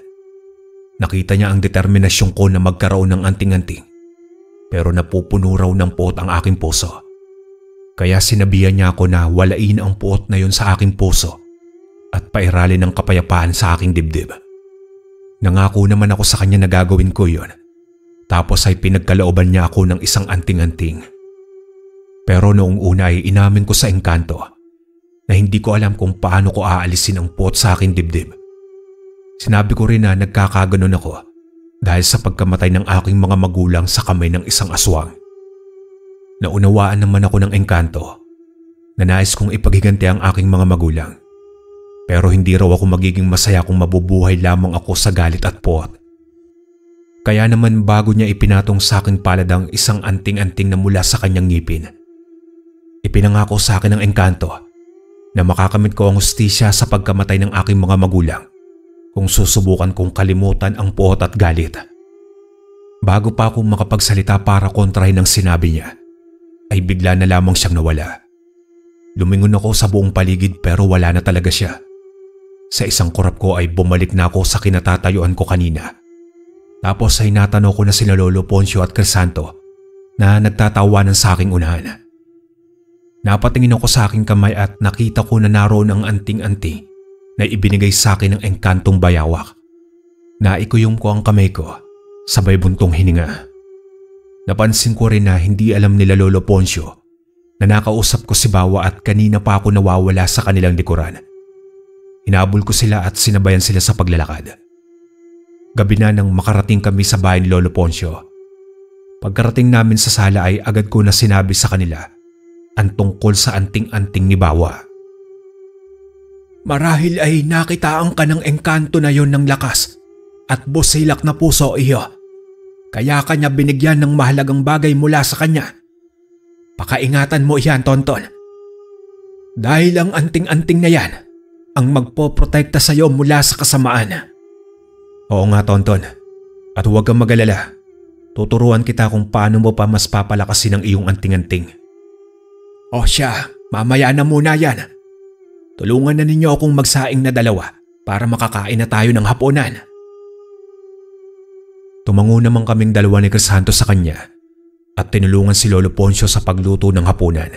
Nakita niya ang determinasyon ko na magkaroon ng anting-anting. Pero napupuno raw ng puot ang aking puso. Kaya sinabihan niya ako na walain ang puot na yon sa aking puso at pairali ng kapayapaan sa aking dibdib. Nangako naman ako sa kanya na gagawin ko yon. Tapos ay pinagkalooban niya ako ng isang anting-anting. Pero noong una ay inamin ko sa engkanto na hindi ko alam kung paano ko aalisin ang puot sa aking dibdib. Sinabi ko rin na nagkakaganon ako dahil sa pagkamatay ng aking mga magulang sa kamay ng isang aswang. Naunawaan naman ako ng engkanto na nais kong ipaghiganti ang aking mga magulang. Pero hindi raw ako magiging masaya kung mabubuhay lamang ako sa galit at puot. Kaya naman bago niya ipinatong sa aking palad ang isang anting-anting na mula sa kanyang ngipin, ipinangako sa akin ng engkanto na makakamit ko ang hustisya sa pagkamatay ng aking mga magulang kung susubukan kong kalimutan ang puot at galit. Bago pa akong makapagsalita para kontrahin ang sinabi niya, ay bigla na lamang siyang nawala. Lumingon ako sa buong paligid pero wala na talaga siya. Sa isang kurap ko ay bumalik na ako sa kinatatayuan ko kanina. Tapos ay natanaw ko na sina Lolo Poncio at Crisanto na nagtatawanan sa aking unahan. Napatingin ako sa aking kamay at nakita ko na naroon ang anting-anting na ibinigay sa akin ng engkantong bayawak. Naikuyom ko ang kamay ko, sabay buntong hininga. Napansin ko rin na hindi alam nila Lolo Poncio na nakausap ko si Bawa at kanina pa ako nawawala sa kanilang likuran. Hinabol ko sila at sinabayan sila sa paglalakad. Gabi na nang makarating kami sa bahay ni Lolo Poncio. Pagkarating namin sa sala ay agad ko na sinabi sa kanila ang tungkol sa anting-anting ni Bawa. Marahil ay nakitaan ka ng engkanto na yon ng lakas at busilak na puso iyo. Kaya kanya binigyan ng mahalagang bagay mula sa kanya. Pakaingatan mo iyan, Tonton. Dahil ang anting-anting na yan ang magpoprotekta sa iyo mula sa kasamaan. Oo nga, Tonton. At huwag kang mag-alala. Tuturuan kita kung paano mo pa mas papalakasin ang iyong anting-anting. O siya, mamaya na muna yan. Tulungan na ninyo akong magsaing na dalawa para makakain na tayo ng hapunan. Tumango naman kaming dalawa ni Crisanto sa kanya at tinulungan si Lolo Poncio sa pagluto ng hapunan.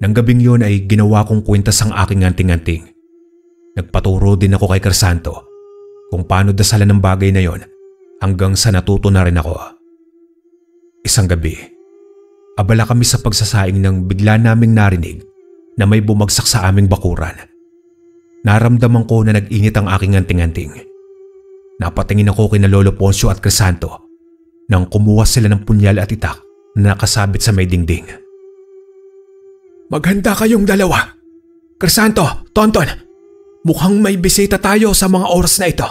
Nang gabing yun ay ginawa kong kwintas ang aking anting-anting. Nagpaturo din ako kay Crisanto kung paano dasalan ng bagay na yon hanggang sa natuto na rin ako. Isang gabi, abala kami sa pagsasaing nang bigla naming narinig na may bumagsak sa aming bakuran. Naramdaman ko na nag-init ang aking anting-anting. Napatingin ako kina Lolo Poncio at Crisanto nang kumuha sila ng punyal at itak na nakasabit sa may dingding. Maghanda kayong dalawa. Crisanto, Tonton, mukhang may bisita tayo sa mga oras na ito.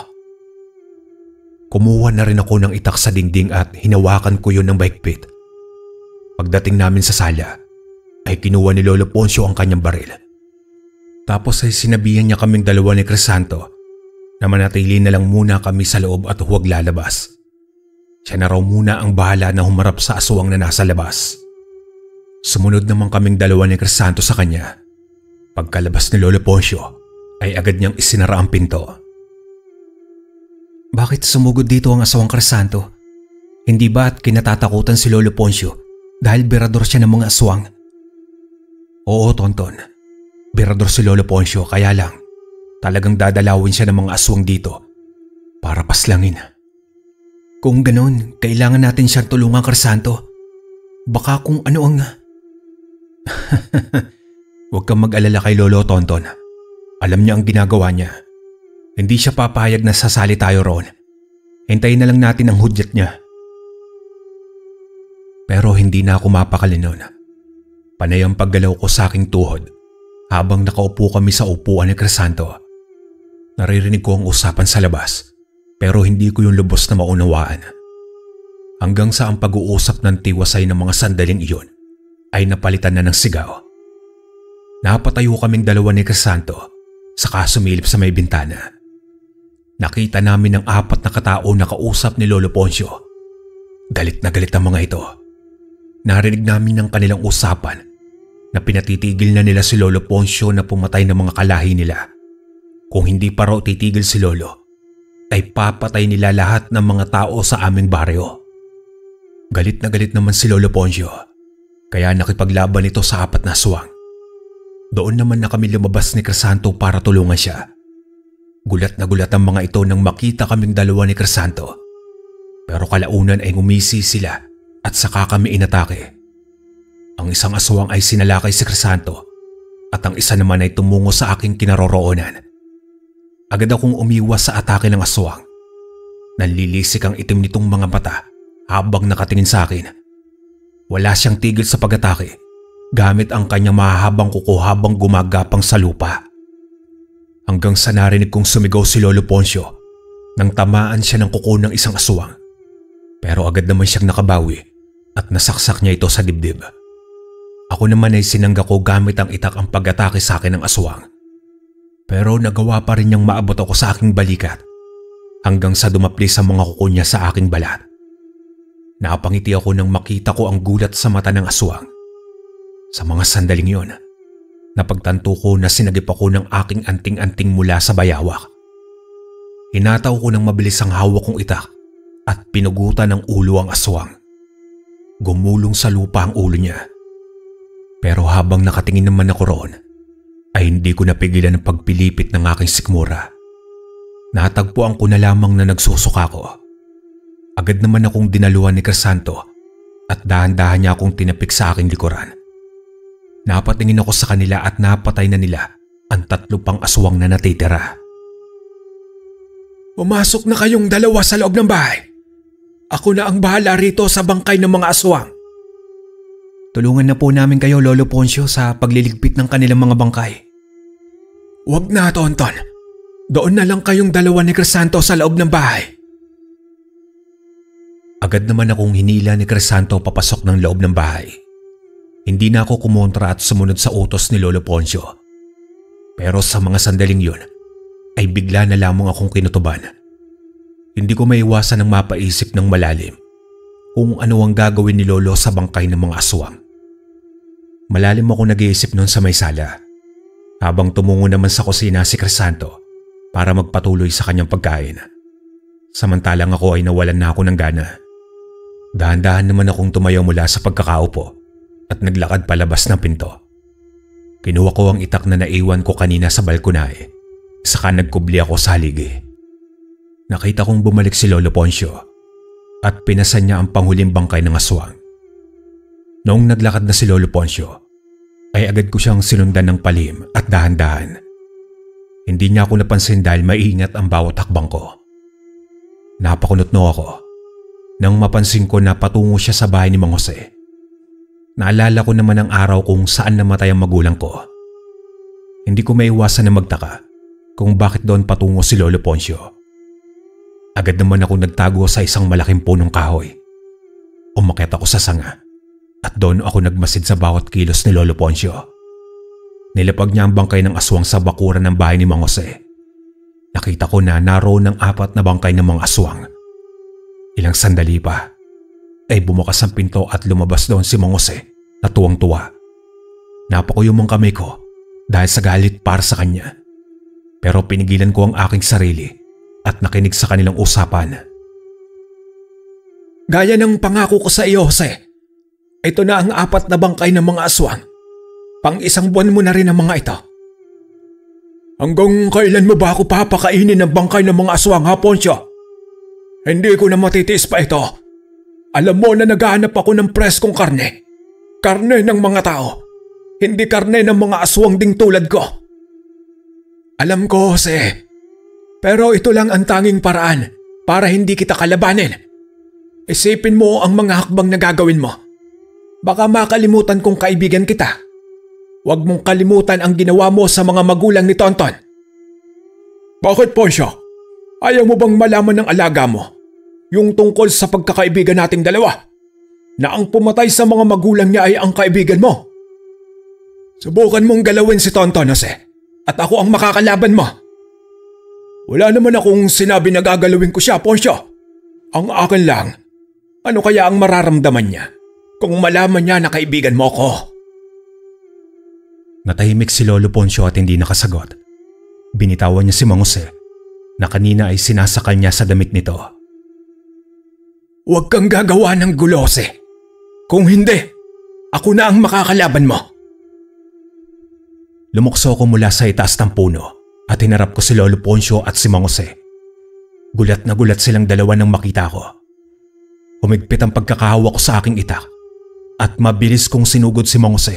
Kumuha na rin ako ng itak sa dingding at hinawakan ko yun ng mahigpit. Pagdating namin sa sala, ay kinuha ni Lolo Poncio ang kanyang baril. Tapos ay sinabihan niya kaming dalawa ni Crisanto na manatili na lang muna kami sa loob at huwag lalabas. Siya na raw muna ang bahala na humarap sa aswang na nasa labas. Sumunod naman kaming dalawa ni Crisanto sa kanya. Pagkalabas ni Lolo Poncio, ay agad niyang isinara ang pinto. Bakit sumugod dito ang asawang Crisanto? Hindi ba at kinatatakutan si Lolo Poncio dahil berador siya ng mga aswang? Oo, Tonton. Berador si Lolo Poncio kaya lang talagang dadalawin siya ng mga aswang dito para paslangin. Kung ganon, kailangan natin siyang tulungan, Crisanto. Baka kung ano ang... Huwag kang mag-alala kay Lolo, Tonton. Alam niya ang ginagawa niya. Hindi siya papayag na sasali tayo roon. Hintayin na lang natin ang hudyat niya. Pero hindi na ako mapakali noon. Panay ang paggalaw ko sa aking tuhod habang nakaupo kami sa upuan ni Crisanto. Naririnig ko ang usapan sa labas pero hindi ko yung lubos na maunawaan. Hanggang sa ang pag-uusap ng tiwasay ng mga sandaling iyon ay napalitan na ng sigaw. Napatayo kaming dalawa ni Crisanto saka sumilip sa may bintana. Nakita namin ang 4 na katao na kausap ni Lolo Poncio. Galit na galit ang mga ito. Narinig namin ang kanilang usapan na pinatitigil na nila si Lolo Poncio na pumatay ng mga kalahi nila. Kung hindi pa raw titigil si Lolo, ay papatay nila lahat ng mga tao sa aming baryo. Galit na galit naman si Lolo Poncio, kaya nakipaglaban ito sa 4 na aswang. Doon naman na kami lumabas ni Crisanto para tulungan siya. Gulat na gulat ang mga ito nang makita kaming dalawa ni Crisanto. Pero kalaunan ay ngumisi sila at saka kami inatake. Ang isang aswang ay sinalakay si Crisanto at ang isa naman ay tumungo sa aking kinaroroonan. Agad akong umiwas sa atake ng aswang. Nanlilisik ang itim nitong mga mata habang nakatingin sa akin. Wala siyang tigil sa pag-atake gamit ang kanyang mahahabang kuko habang gumagapang sa lupa. Hanggang sa narinig kong sumigaw si Lolo Poncio nang tamaan siya ng kuko ng isang aswang. Pero agad naman siyang nakabawi at nasaksak niya ito sa dibdib. Ako naman ay sinangga ko gamit ang itak ang pag-atake sa akin ng aswang. Pero nagawa pa rin niyang maabot ako sa aking balikat hanggang sa dumaplis ang mga kuko niya sa aking balat. Napangiti ako nang makita ko ang gulat sa mata ng aswang. Sa mga sandaling yon, napagtanto ko na sinagip ako ng aking anting-anting mula sa bayawak. Hinataw ko ng mabilis ang hawak kong itak at pinugutan ng ulo ang aswang. Gumulong sa lupa ang ulo niya. Pero habang nakatingin naman ako roon, ay hindi ko napigilan ang pagpilipit ng aking sikmura. Natagpuan ko na lamang na nagsusuka ko. Agad naman akong dinaluhan ni Crisanto at dahan-dahan niya akong tinapik sa aking likuran. Napatingin ako sa kanila at napatay na nila ang 3 pang aswang na natitira. Pumasok na kayong dalawa sa loob ng bahay. Ako na ang bahala rito sa bangkay ng mga aswang. Tulungan na po namin kayo, Lolo Poncio, sa pagliligpit ng kanilang mga bangkay. Huwag na, Tonton. Doon na lang kayong dalawa ni Crisanto sa loob ng bahay. Agad naman akong hinila ni Crisanto papasok ng loob ng bahay. Hindi na ako kumontra at sumunod sa utos ni Lolo Poncio. Pero sa mga sandaling yun, ay bigla na lamang akong kinutuban. Hindi ko maiwasan ng mapaisip ng malalim kung ano ang gagawin ni Lolo sa bangkay ng mga aswang. Malalim ako nag-iisip noon sa may sala, habang tumungo naman sa kusina si Crisanto para magpatuloy sa kanyang pagkain. Samantalang ako ay nawalan na ako ng gana. Dahan-dahan naman akong tumayo mula sa pagkakaupo at naglakad palabas ng pinto. Kinuha ko ang itak na naiwan ko kanina sa balkonahe, saka nagkubli ako sa haligi. Nakita kong bumalik si Lolo Poncio at pinasan niya ang panghuling bangkay ng aswang. Noong naglakad na si Lolo Poncio, ay agad ko siyang sinundan ng palihim at dahan-dahan. Hindi niya ako napansin dahil maiingat ang bawat hakbang ko. Napakunotno ako nang mapansin ko na patungo siya sa bahay ni Mang Jose. Naalala ko naman ang araw kung saan namatay ang magulang ko. Hindi ko maiwasan na magtaka kung bakit doon patungo si Lolo Poncio. Agad naman ako nagtago sa isang malaking punong kahoy. Umakyat ako sa sanga at doon ako nagmasid sa bawat kilos ni Lolo Poncio. Nilapag niya ang bangkay ng aswang sa bakuran ng bahay ni Mang Jose. Nakita ko na naroon ang 4 na bangkay ng mga aswang. Ilang sandali pa ay bumukas ang pinto at lumabas doon si Mang Jose na tuwang-tuwa. Napakuyom ang kamay ko dahil sa galit para sa kanya. Pero pinigilan ko ang aking sarili at nakinig sa kanilang usapan. Gaya ng pangako ko sa iyo, Jose, ito na ang 4 na bangkay ng mga aswang. Pang-1 buwan mo na rin ang mga ito. Hanggang kailan mo ba ako papakainin ng bangkay ng mga aswang, ha, Poncio? Hindi ko na matitiis pa ito. Alam mo na naghahanap ako ng preskong karne. Karne ng mga tao. Hindi karne ng mga aswang ding tulad ko. Alam ko, Jose. Pero ito lang ang tanging paraan para hindi kita kalabanin. Isipin mo ang mga hakbang na gagawin mo. Baka makalimutan kong kaibigan kita. Huwag mong kalimutan ang ginawa mo sa mga magulang ni Tonton. Bakit, Poncio? Ayaw mo bang malaman ng alaga mo yung tungkol sa pagkakaibigan nating dalawa? Na ang pumatay sa mga magulang niya ay ang kaibigan mo? Subukan mong galawin si Tonton, Jose, at ako ang makakalaban mo. Wala naman akong sinabi na gagalawin ko siya, Poncio. Ang akin lang, ano kaya ang mararamdaman niya kung malaman niya na kaibigan mo ko? Natahimik si Lolo Poncio at hindi nakasagot. Binitawan niya si Mang Jose na kanina ay sinasakal niya sa damit nito. Huwag kang gagawa ng gulo, Jose. Kung hindi, ako na ang makakalaban mo. Lumukso ko mula sa itaas ng puno at hinarap ko si Lolo Poncio at si Mang Jose. Gulat na gulat silang dalawa nang makita ko. Humigpit ang pagkakahawak ko sa aking itak at mabilis kong sinugod si Mang Jose.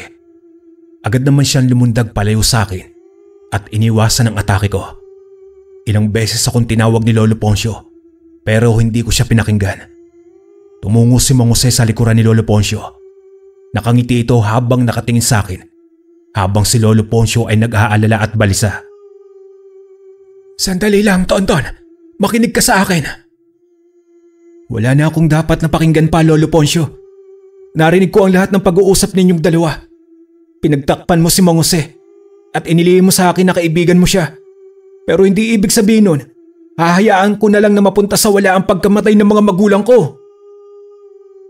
Agad naman siyang lumundag palayo sa akin at iniwasan ang atake ko. Ilang beses akong tinawag ni Lolo Poncio pero hindi ko siya pinakinggan. Tumungo si Mang Jose sa likuran ni Lolo Poncio. Nakangiti ito habang nakatingin sa akin, habang si Lolo Poncio ay nag-aalala at balisa. Sandali lang, Tonton. Makinig ka sa akin. Wala na akong dapat na pakinggan pa, Lolo Poncio. Narinig ko ang lahat ng pag-uusap ninyong dalawa. Pinagtakpan mo si Mang Jose at inilihim mo sa akin na kaibigan mo siya. Pero hindi ibig sabihin nun, hahayaan ko na lang na mapunta sa wala ang pagkamatay ng mga magulang ko.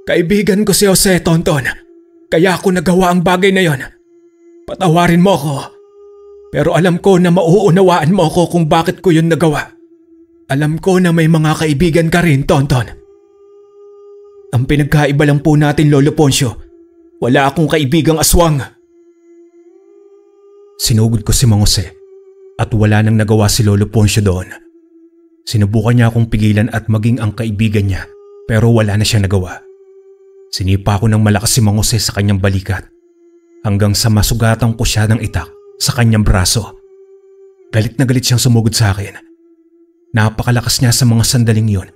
Kaibigan ko si Jose, Tonton. Kaya ako nagawa ang bagay na yon. Patawarin mo ako. Pero alam ko na mauunawaan mo ako kung bakit ko yun nagawa. Alam ko na may mga kaibigan ka rin, Tonton. Ang pinagkaiba lang po natin, Lolo Poncio, wala akong kaibigang aswang. Sinugod ko si Mang Jose at wala nang nagawa si Lolo Poncio doon. Sinubukan niya akong pigilan at maging ang kaibigan niya pero wala na siyang nagawa. Sinipa ko ng malakas si Mang Jose sa kanyang balikat hanggang sa masugatan ko siya ng itak sa kanyang braso. Galit na galit siyang sumugod sa akin. Napakalakas niya sa mga sandaling yon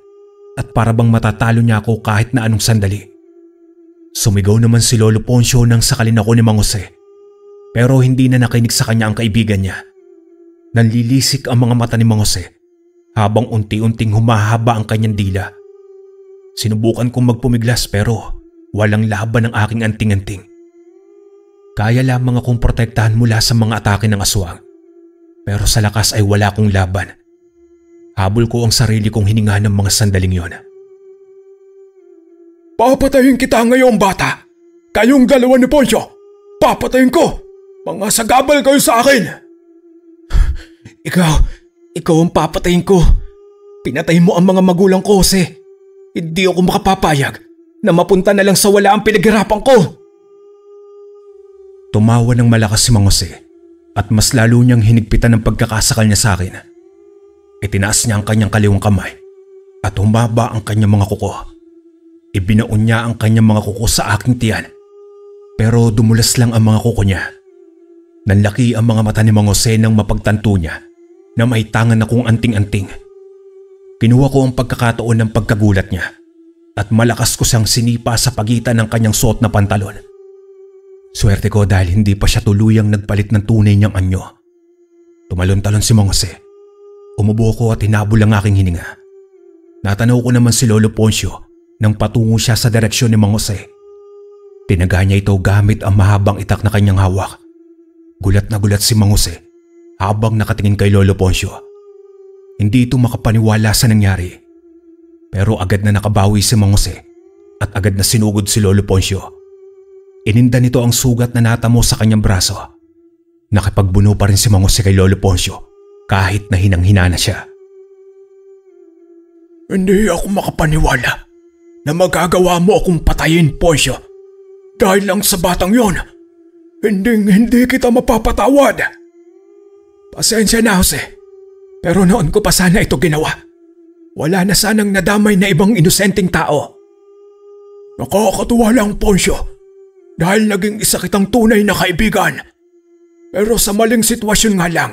at para bang matatalo niya ako kahit na anong sandali. Sumigaw naman si Lolo Poncio nang sakalin ako ni Mang Jose pero hindi na nakinig sa kanya ang kaibigan niya. Nanlilisik ang mga mata ni Mang Jose habang unti-unting humahaba ang kanyang dila. Sinubukan kong magpumiglas pero walang laban ang aking anting-anting. Kaya lamang akong protektahan mula sa mga atake ng aswang. Pero sa lakas ay wala akong laban. Habol ko ang sarili kong hininga ng mga sandaling yon. Papatayin kita ngayon, bata. Kayong dalawa ni Poncio. Papatayin ko. Mga sagabal kayo sa akin. Ikaw ang papatayin ko. Pinatay mo ang mga magulang ko, Jose. Hindi ako makapapayag na mapunta na lang sa wala ang pinaghirapan ko. Tumawa ng malakas si Mang Jose at mas lalo niyang hinigpitan ng pagkakasakal niya sa akin. Itinaas niya ang kanyang kaliwang kamay at humaba ang kanyang mga kuko. Ibinaon niya ang kanyang mga kuko sa aking tiyan pero dumulas lang ang mga kuko niya. Nanlaki ang mga mata ni Mang Jose nang mapagtanto niya na may tangan akong anting-anting. Kinuha ko ang pagkakataon ng pagkagulat niya at malakas ko siyang sinipa sa pagitan ng kanyang suot na pantalon. Swerte ko dahil hindi pa siya tuluyang nagpalit ng tunay niyang anyo. Tumalon-talon si Mang Jose. Umubo ko at hinabol ang aking hininga. Natanaw ko naman si Lolo Poncio nang patungo siya sa direksyon ni Mang Jose. Tinaga niya ito gamit ang mahabang itak na kanyang hawak. Gulat na gulat si Mang Jose habang nakatingin kay Lolo Poncio. Hindi ito makapaniwala sa nangyari. Pero agad na nakabawi si Mang Jose at agad na sinugod si Lolo Poncio. Ininda nito ang sugat na natamo sa kanyang braso. Nakipagbuno pa rin si Mang Jose kay Lolo Poncio kahit na hinang-hina na siya. Hindi ako makapaniwala na magagawa mo akong patayin, Poncio. Dahil lang sa batang yon, hindi kita mapapatawad. Pasensya na, Jose. Pero noon ko pa sana ito ginawa. Wala na sanang nadamay na ibang inosenteng tao. Nakakatuwa lang, Poncio, dahil naging isa kitang tunay na kaibigan. Pero sa maling sitwasyon nga lang,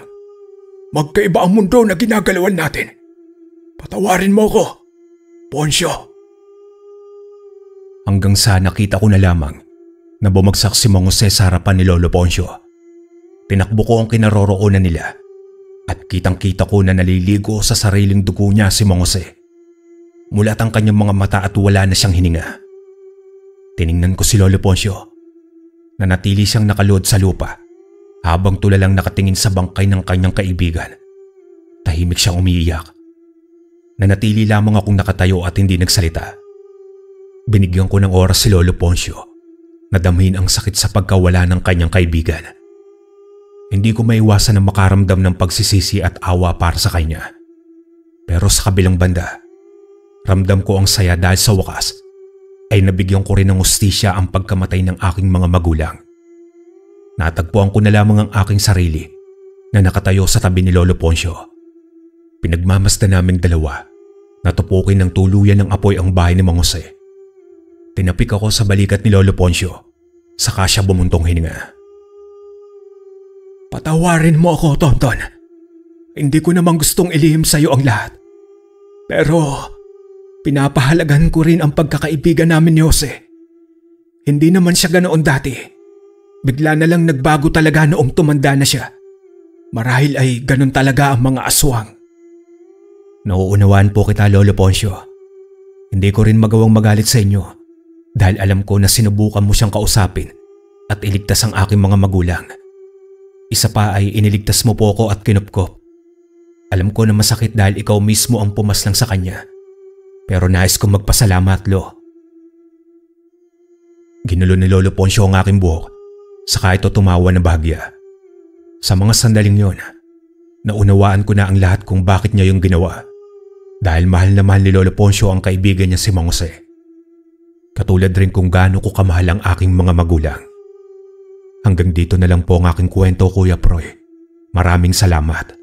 magkaiba ang mundo na ginagalawan natin. Patawarin mo ko, Poncio. Hanggang sa nakita ko na lamang na bumagsak si Mang Jose sa harapan ni Lolo Poncio. Tinakbo ko ang kinaroroonan nila. At kitang-kita ko na naliligo sa sariling dugo niya si Mang Jose. Mulat ang kanyang mga mata at wala na siyang hininga. Tiningnan ko si Lolo Poncio. Nanatili siyang nakaluhod sa lupa habang tulalang nakatingin sa bangkay ng kanyang kaibigan. Tahimik siyang umiiyak. Nanatili lamang akong nakatayo at hindi nagsalita. Binigyan ko ng oras si Lolo Poncio na damhin ang sakit sa pagkawala ng kanyang kaibigan. Hindi ko maiwasan na makaramdam ng pagsisisi at awa para sa kanya. Pero sa kabilang banda, ramdam ko ang saya dahil sa wakas ay nabigyan ko rin ng hustisya ang pagkamatay ng aking mga magulang. Natagpuan ko na lamang ang aking sarili na nakatayo sa tabi ni Lolo Poncio. Pinagmamasdan naming dalawa. Natupukin ng tuluyan ng apoy ang bahay ni Mang Jose. Tinapik ako sa balikat ni Lolo Poncio, saka siya bumuntong hininga. Patawarin mo ako, Tonton. Hindi ko namang gustong ilihim sa iyo ang lahat. Pero pinapahalagan ko rin ang pagkakaibigan namin ni Jose. Hindi naman siya ganoon dati. Bigla na lang nagbago talaga noong tumanda na siya. Marahil ay ganun talaga ang mga aswang. Nauunawaan po kita, Lolo Poncio. Hindi ko rin magawang magalit sa inyo dahil alam ko na sinubukan mo siyang kausapin at iligtas ang aking mga magulang. Isa pa ay iniligtas mo po ako at kinupkop. Alam ko na masakit dahil ikaw mismo ang pumaslang sa kanya. Pero nais kong magpasalamat, Lo. Ginulo ni Lolo Poncio ang aking buhok, saka ito tumawa na bahagya. Sa mga sandaling yon, naunawaan ko na ang lahat kung bakit niya yung ginawa. Dahil mahal na mahal ni Lolo Poncio ang kaibigan niya si Mang Jose. Katulad rin kung gaano ko kamahal ang aking mga magulang. Hanggang dito na lang po ang aking kwento, Kuya Proy. Maraming salamat.